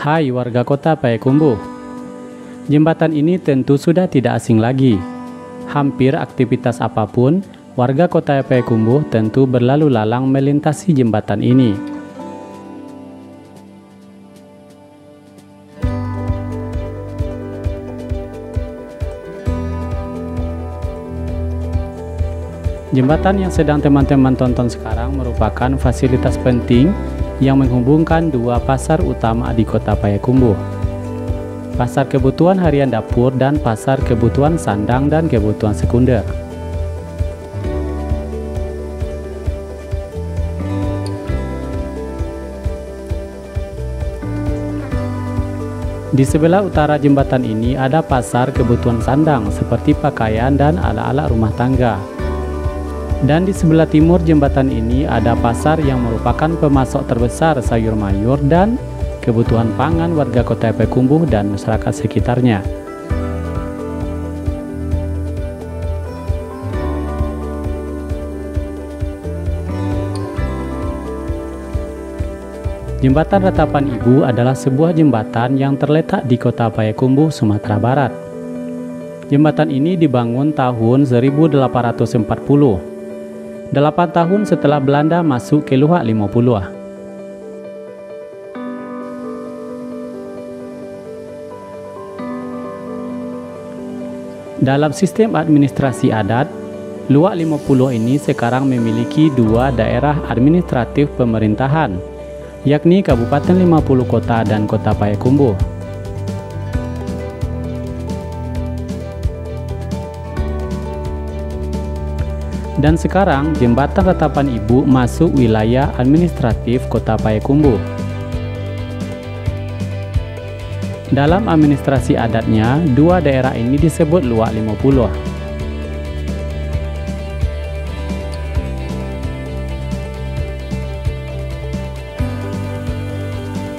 Hai warga kota Payakumbuh, jembatan ini tentu sudah tidak asing lagi. Hampir aktivitas apapun, warga kota Payakumbuh tentu berlalu lalang melintasi jembatan ini. Jembatan yang sedang teman-teman tonton sekarang merupakan fasilitas penting yang menghubungkan dua pasar utama di kota Payakumbuh. Pasar kebutuhan harian dapur dan pasar kebutuhan sandang dan kebutuhan sekunder. Di sebelah utara jembatan ini ada pasar kebutuhan sandang seperti pakaian dan alat-alat rumah tangga. Dan di sebelah timur jembatan ini ada pasar yang merupakan pemasok terbesar sayur mayur dan kebutuhan pangan warga kota Payakumbuh dan masyarakat sekitarnya. Jembatan Ratapan Ibu adalah sebuah jembatan yang terletak di kota Payakumbuh, Sumatera Barat. Jembatan ini dibangun tahun 1840. 8 tahun setelah Belanda masuk ke Luhak 50. Dalam sistem administrasi adat, Luhak 50 ini sekarang memiliki dua daerah administratif pemerintahan, yakni Kabupaten 50 Kota dan Kota Payakumbuh. Dan sekarang jembatan Ratapan Ibu masuk wilayah administratif kota Payakumbuh. Dalam administrasi adatnya, dua daerah ini disebut Luhak 50.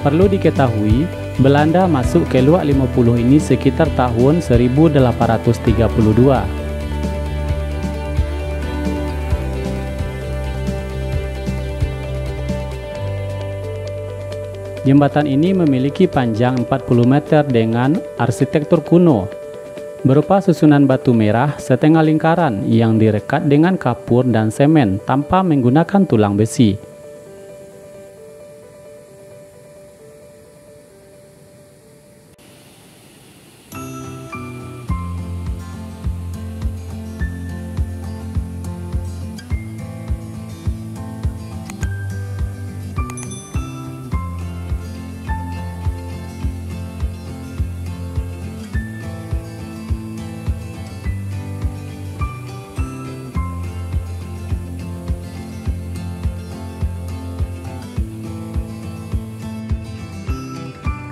Perlu diketahui, Belanda masuk ke Luhak 50 ini sekitar tahun 1832. Jembatan ini memiliki panjang 40 meter dengan arsitektur kuno, berupa susunan batu merah setengah lingkaran yang direkat dengan kapur dan semen tanpa menggunakan tulang besi.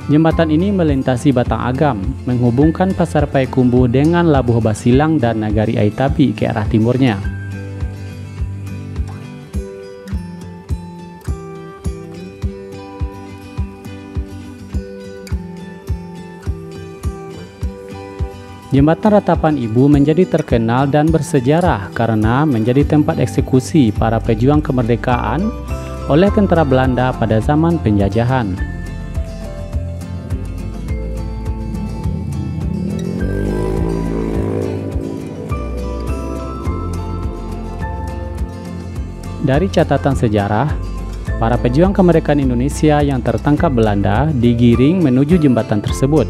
Jembatan ini melintasi Batang Agam, menghubungkan Pasar Payakumbuh dengan Labuh Basilang dan Nagari Aitapi ke arah timurnya. Jembatan Ratapan Ibu menjadi terkenal dan bersejarah karena menjadi tempat eksekusi para pejuang kemerdekaan oleh tentara Belanda pada zaman penjajahan. Dari catatan sejarah, para pejuang kemerdekaan Indonesia yang tertangkap Belanda digiring menuju jembatan tersebut,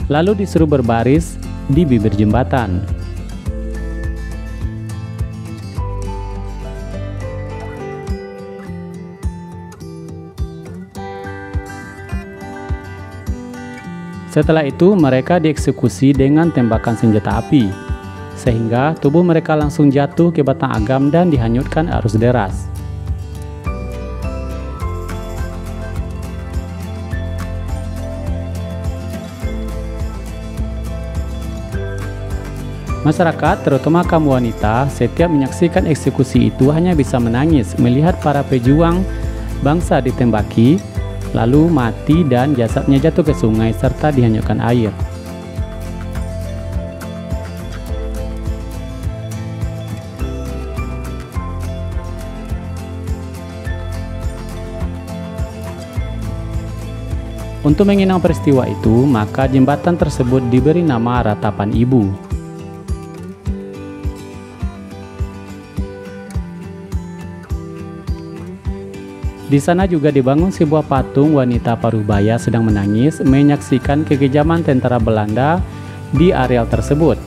lalu disuruh berbaris di bibir jembatan. Setelah itu mereka dieksekusi dengan tembakan senjata api, sehingga tubuh mereka langsung jatuh ke Batang Agam dan dihanyutkan arus deras. Masyarakat, terutama kaum wanita, setiap menyaksikan eksekusi itu hanya bisa menangis melihat para pejuang bangsa ditembaki, lalu mati dan jasadnya jatuh ke sungai serta dihanyutkan air. Untuk mengenang peristiwa itu, maka jembatan tersebut diberi nama Ratapan Ibu. Di sana juga dibangun sebuah patung wanita Parubaya sedang menangis menyaksikan kekejaman tentara Belanda di areal tersebut.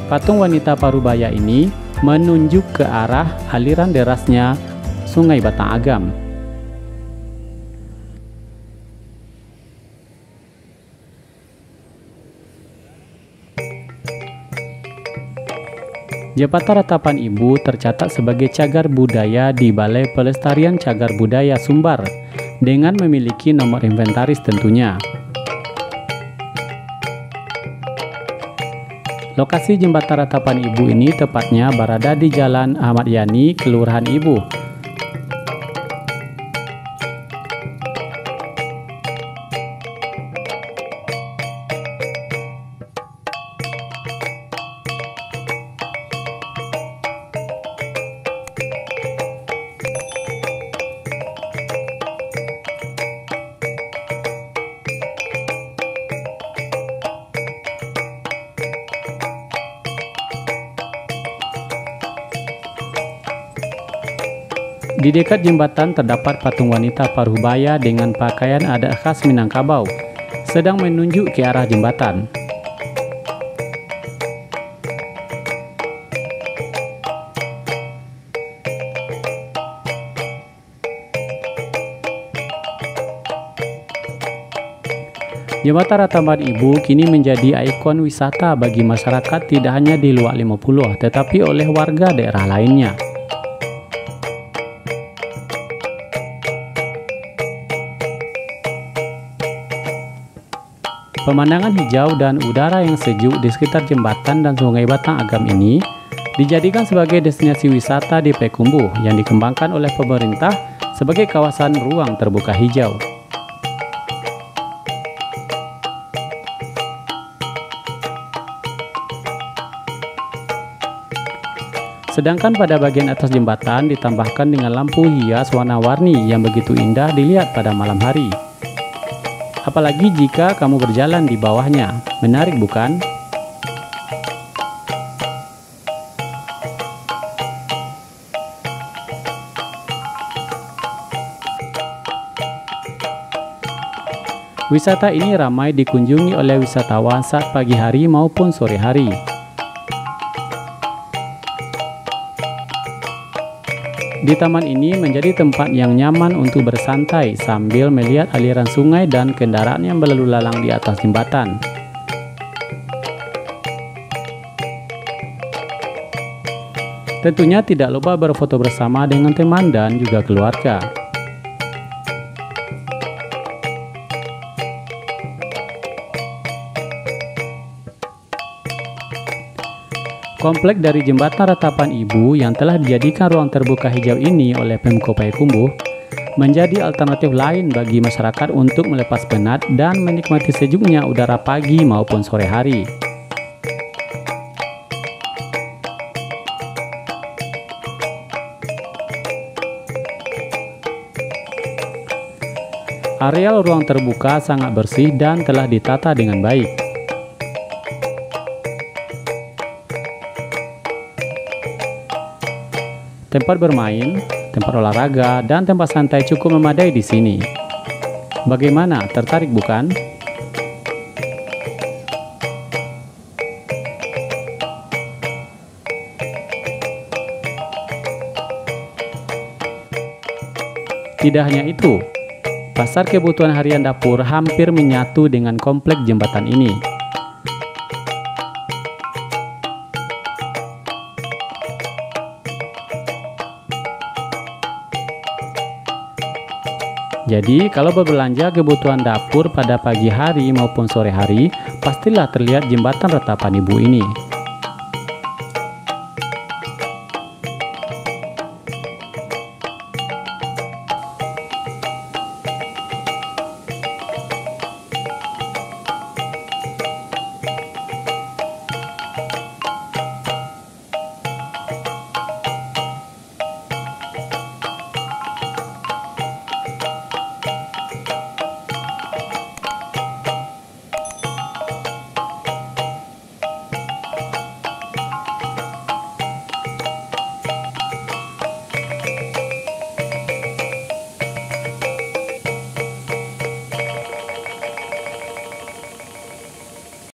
Patung wanita Parubaya ini menunjuk ke arah aliran derasnya Sungai Batang Agam. Jembatan Ratapan Ibu tercatat sebagai cagar budaya di Balai Pelestarian Cagar Budaya Sumbar dengan memiliki nomor inventaris tentunya. Lokasi jembatan Ratapan Ibu ini tepatnya berada di Jalan Ahmad Yani, Kelurahan Ibu. Di dekat jembatan terdapat patung wanita Parubaya dengan pakaian adat khas Minangkabau, sedang menunjuk ke arah jembatan. Jembatan Ratapan Ibu kini menjadi ikon wisata bagi masyarakat tidak hanya di Luak 50, tetapi oleh warga daerah lainnya. Pemandangan hijau dan udara yang sejuk di sekitar jembatan dan Sungai Batang Agam ini dijadikan sebagai destinasi wisata di Payakumbuh yang dikembangkan oleh pemerintah sebagai kawasan ruang terbuka hijau. Sedangkan pada bagian atas jembatan ditambahkan dengan lampu hias warna-warni yang begitu indah dilihat pada malam hari. Apalagi jika kamu berjalan di bawahnya. Menarik bukan? Wisata ini ramai dikunjungi oleh wisatawan saat pagi hari maupun sore hari. Di taman ini menjadi tempat yang nyaman untuk bersantai sambil melihat aliran sungai dan kendaraan yang berlalu lalang di atas jembatan. Tentunya tidak lupa berfoto bersama dengan teman dan juga keluarga. Komplek dari Jembatan Ratapan Ibu yang telah dijadikan ruang terbuka hijau ini oleh Pemko Payakumbuh menjadi alternatif lain bagi masyarakat untuk melepas penat dan menikmati sejuknya udara pagi maupun sore hari. Areal ruang terbuka sangat bersih dan telah ditata dengan baik. Tempat bermain, tempat olahraga, dan tempat santai cukup memadai di sini. Bagaimana, tertarik bukan? Tidak hanya itu, pasar kebutuhan harian dapur hampir menyatu dengan komplek jembatan ini. Jadi, kalau berbelanja kebutuhan dapur pada pagi hari maupun sore hari, pastilah terlihat Jembatan Ratapan Ibu ini.